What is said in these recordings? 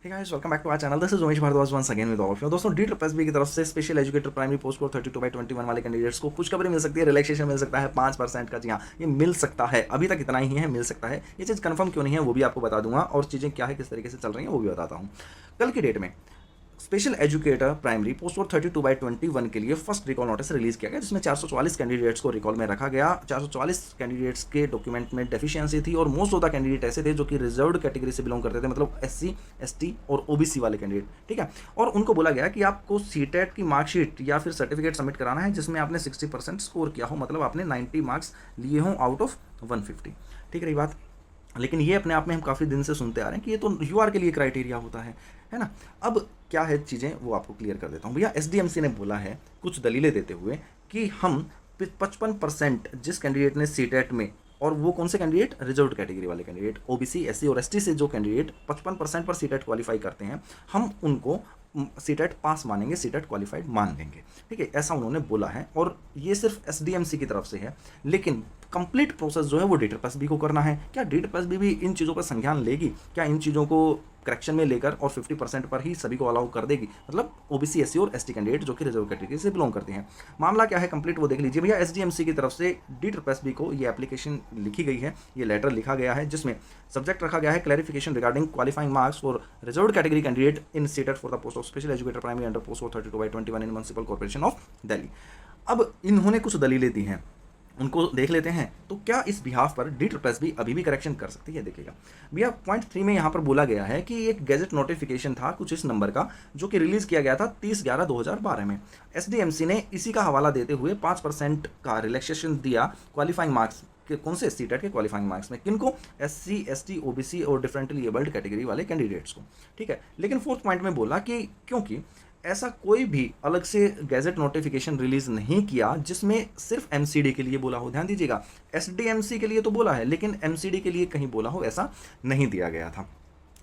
Hey guys, welcome back to our channel. This is Umesh Bhardwaj once again with all of you. दोस्तों, D triple S B की तरफ से special educator primary post code 32/21 वाले candidates को खुशखबरी मिल सकती है, रिलैक्सेशन मिल सकता है 5% का। जी हाँ, ये मिल सकता है, अभी तक इतना ही है, मिल सकता है। ये चीज़ कंफर्म क्यों नहीं है वो भी आपको बता दूंगा, और चीज़ें क्या है, किस तरीके से चल रही हैं वो भी बताता हूँ। कल की डेट में special educator primary post code 32/21 के लिए फर्स्ट रिकॉल नोटिस रिलीज किया गया, जिसमें 444 कैंडिडेट्स को रिकॉल में रखा गया। 444 कैंडिडेट्स के डॉक्यूमेंट में डेफिशिएंसी थी, और मोस्ट ऑफ द कैंडिडेट ऐसे थे जो कि रिजर्व्ड कैटेगरी से बिलोंग करते थे, मतलब SC ST और OBC वाले कैंडिडेट। ठीक है, और उनको बोला गया कि आपको सीटेट की मार्कशीट या फिर सर्टिफिकेट सबमिट कराना है जिसमें आपने 60% स्कोर किया हो, मतलब आपने 90 मार्क्स लिए हों आउट ऑफ 150। ठीक रही बात। लेकिन ये अपने आप में हम काफ़ी दिन से सुनते आ रहे हैं कि ये तो UR के लिए क्राइटेरिया होता है ना। अब क्या है चीज़ें, वो आपको क्लियर कर देता हूँ। भैया SDMC ने बोला है कुछ दलीलें देते हुए कि हम 55% जिस कैंडिडेट ने सीटेट में, और वो कौन से कैंडिडेट, रिजर्व्ड कैटेगरी वाले कैंडिडेट, OBC SC और ST से जो कैंडिडेट 55% पर सीटेट क्वालिफाई करते हैं, हम उनको सीटेट पास मानेंगे, सीटेट क्वालिफाइड मान लेंगे। ठीक है, ऐसा उन्होंने बोला है, और ये सिर्फ SDMC की तरफ से है। लेकिन कंप्लीट प्रोसेस जो है वो DSSB को करना है। क्या DSSB भी इन चीज़ों पर संज्ञान लेगी? क्या इन चीज़ों को करेक्शन में लेकर और 50% पर ही सभी को अलाउ कर देगी, मतलब OBC SC और ST कैंडिडेट जो कि रिजर्व कैटेगरी से बिलोंग करते हैं? मामला क्या है कंप्लीट वो देख लीजिए भैया। SDMC की तरफ से DSSB को ये एप्लीकेशन लिखी गई है, ये लेटर लिखा गया है, जिसमें सब्जेक्ट रखा गया है clarification regarding qualifying marks for reserve category candidate in CTET for the post of special educator primary under post 32/21 in municipal corporation of Delhi. अब इन्होंने कुछ दलीलें दी हैं, उनको देख लेते हैं। तो क्या इस बिहाफ पर DSSB अभी भी करेक्शन कर सकती है? देखिएगा भैया, पॉइंट 3 में यहाँ पर बोला गया है कि एक गैजेट नोटिफिकेशन था कुछ इस नंबर का, जो कि रिलीज किया गया था 30/11/2012 में। SDMC ने इसी का हवाला देते हुए 5% का रिलैक्सेशन दिया क्वालिफाइंग मार्क्स के, कौन से, सीटेट के क्वालिफाइंग मार्क्स में। किनको? SC ST OBC और डिफरेंटली एबल्ड कैटेगरी वाले कैंडिडेट्स को। ठीक है, लेकिन फोर्थ पॉइंट में बोला कि क्योंकि ऐसा कोई भी अलग से गैजेट नोटिफिकेशन रिलीज नहीं किया जिसमें सिर्फ MCD के लिए बोला हो। ध्यान दीजिएगा, SDMC के लिए तो बोला है, लेकिन MCD के लिए कहीं बोला हो ऐसा नहीं दिया गया था।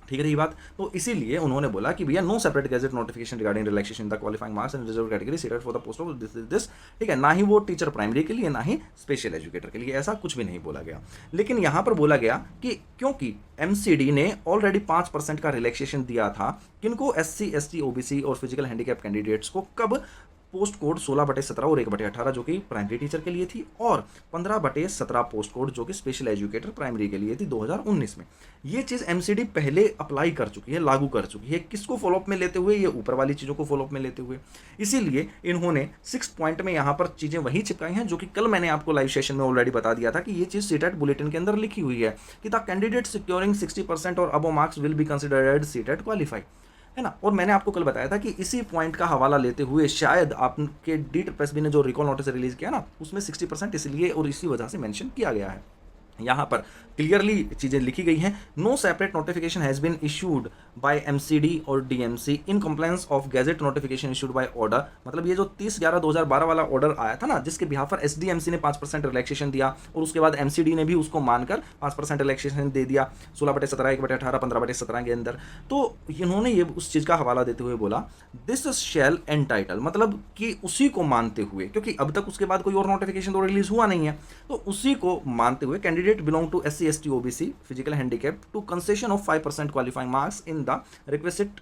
ठीक रही बात। तो इसीलिए उन्होंने बोला कि भैया no separate gazette notification regarding relaxation the qualifying marks and reserve category seated for the post of this. ठीक है, ना ही वो टीचर प्राइमरी के लिए, ना ही स्पेशल एजुकेटर के लिए, ऐसा कुछ भी नहीं बोला गया। लेकिन यहाँ पर बोला गया कि क्योंकि MCD ने ऑलरेडी 5% का रिलैक्सेशन दिया था, किनको, SC ST OBC और फिजिकल हैंडीकैप कैंडिडेट्स को, कब, पोस्ट कोड 16/17 और 1/18 जो कि प्राइमरी टीचर के लिए थी, और 15/17 पोस्ट कोड जो कि स्पेशल एजुकेटर प्राइमरी के लिए थी 2019 में। ये चीज़ MCD पहले अप्लाई कर चुकी है, लागू कर चुकी है। किसको फॉलोअप में लेते हुए? ये ऊपर वाली चीज़ों को फॉलोअप में लेते हुए। इसीलिए इन्होंने 6 पॉइंट में यहाँ पर चीज़ें वही चिपकाई हैं जो कि कल मैंने आपको लाइव सेशन में ऑलरेडी बता दिया था कि ये चीज़ सीटेट बुलेटिन के अंदर लिखी हुई है कि द कैंडिडेट सिक्योरिंग 60% और above marks will be considered CTET qualify, है ना। और मैंने आपको कल बताया था कि इसी पॉइंट का हवाला लेते हुए शायद आपके DSSB ने जो रिकॉल नोटिस रिलीज किया ना, उसमें 60% इसलिए और इसी वजह से मेंशन किया गया है। यहाँ पर क्लियरली चीज़ें लिखी गई हैं। No separate notification has been issued by MCD और DMC in compliance of gazette notification issued by order. मतलब ये जो 30/11/2012 वाला ऑर्डर आया था ना, जिसके बिहाफ पर SDMC ने 5% रिलैक्सेशन दिया, और उसके बाद MCD ने भी उसको मानकर 5% रिलैक्सेशन दे दिया 16/17 1/18 15/17 के अंदर। तो इन्होंने ये उस चीज़ का हवाला देते हुए बोला दिस शैल एंटाइटल, मतलब कि उसी को मानते हुए, क्योंकि अब तक उसके बाद कोई और नोटिफिकेशन तो रिलीज हुआ नहीं है, तो उसी को मानते हुए candidate belong to SC ST OBC physical handicap to concession of 5% qualifying marks in the requisite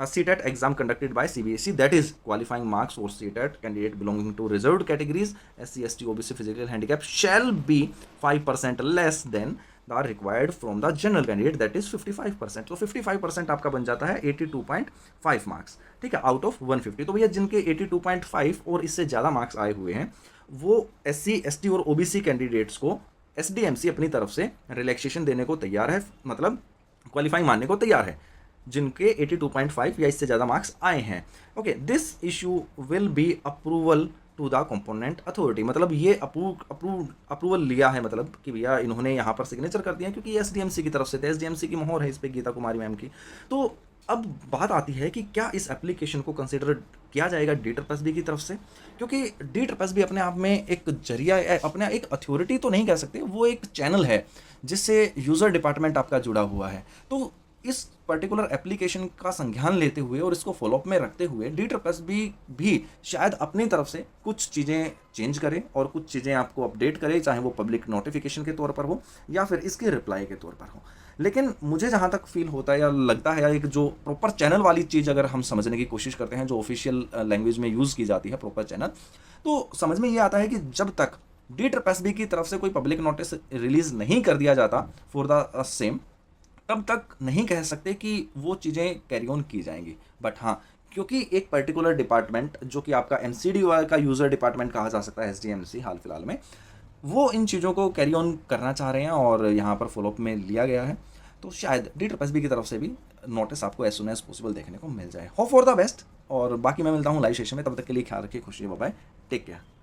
CTET exam conducted by CBSE, that is qualifying marks for CTET candidate belonging to reserved categories SC ST OBC physical handicap shall be 5% less than the required from the general candidate, that is 55%। तो 55% आपका बन जाता है 82.5 marks. ठीक है, out of 150। तो भैया जिनके 82.5 और इससे ज़्यादा मार्क्स आए हुए हैं, वो SC ST और OBC कैंडिडेट्स को SDMC अपनी तरफ से रिलैक्सेशन देने को तैयार है, मतलब क्वालिफाइंग मानने को तैयार है, जिनके 82.5 या इससे ज़्यादा मार्क्स आए हैं। Okay, this issue will be approval to the component authority, मतलब ये अप्रूवल लिया है, मतलब कि भैया इन्होंने यहाँ पर सिग्नेचर कर दिया, क्योंकि SDMC की तरफ से थे, SDMC की मोहर है इस पर, गीता कुमारी मैम की। तो अब बात आती है कि क्या इस एप्लीकेशन को कंसिडर किया जाएगा DSSB की तरफ से, क्योंकि DSSB अपने आप में एक जरिया, अपने एक अथॉरिटी तो नहीं कह सकते, वो एक चैनल है जिससे यूज़र डिपार्टमेंट आपका जुड़ा हुआ है। तो इस पर्टिकुलर एप्लीकेशन का संज्ञान लेते हुए और इसको फॉलोअप में रखते हुए DSSB भी शायद अपनी तरफ से कुछ चीज़ें चेंज करे और कुछ चीज़ें आपको अपडेट करे, चाहे वो पब्लिक नोटिफिकेशन के तौर पर हो या फिर इसके रिप्लाई के तौर पर हो। लेकिन मुझे जहाँ तक फील होता है या लगता है, या एक जो प्रॉपर चैनल वाली चीज़ अगर हम समझने की कोशिश करते हैं, जो ऑफिशियल लैंग्वेज में यूज़ की जाती है प्रॉपर चैनल, तो समझ में ये आता है कि जब तक डी ट्रिपल एस बी की तरफ से कोई पब्लिक नोटिस रिलीज़ नहीं कर दिया जाता फॉर द सेम, तब तक नहीं कह सकते कि वो चीज़ें कैरी ऑन की जाएंगी। बट हाँ, क्योंकि एक पर्टिकुलर डिपार्टमेंट जो कि आपका एमसीडी का यूज़र डिपार्टमेंट कहा जा सकता है, एसडीएमसी हाल फिलहाल में, वो इन चीज़ों को कैरी ऑन करना चाह रहे हैं और यहाँ पर फॉलोअप में लिया गया है, तो शायद डी ट्रिपल एस बी की तरफ से भी नोटिस आपको एज सुन एज पॉसिबल देखने को मिल जाए। होप फॉर द बेस्ट, और बाकी मैं मिलता हूँ लाइव सेशन में, तब तक के लिए ख्याल रखिए, खुशी, बाय बाय, टेक केयर।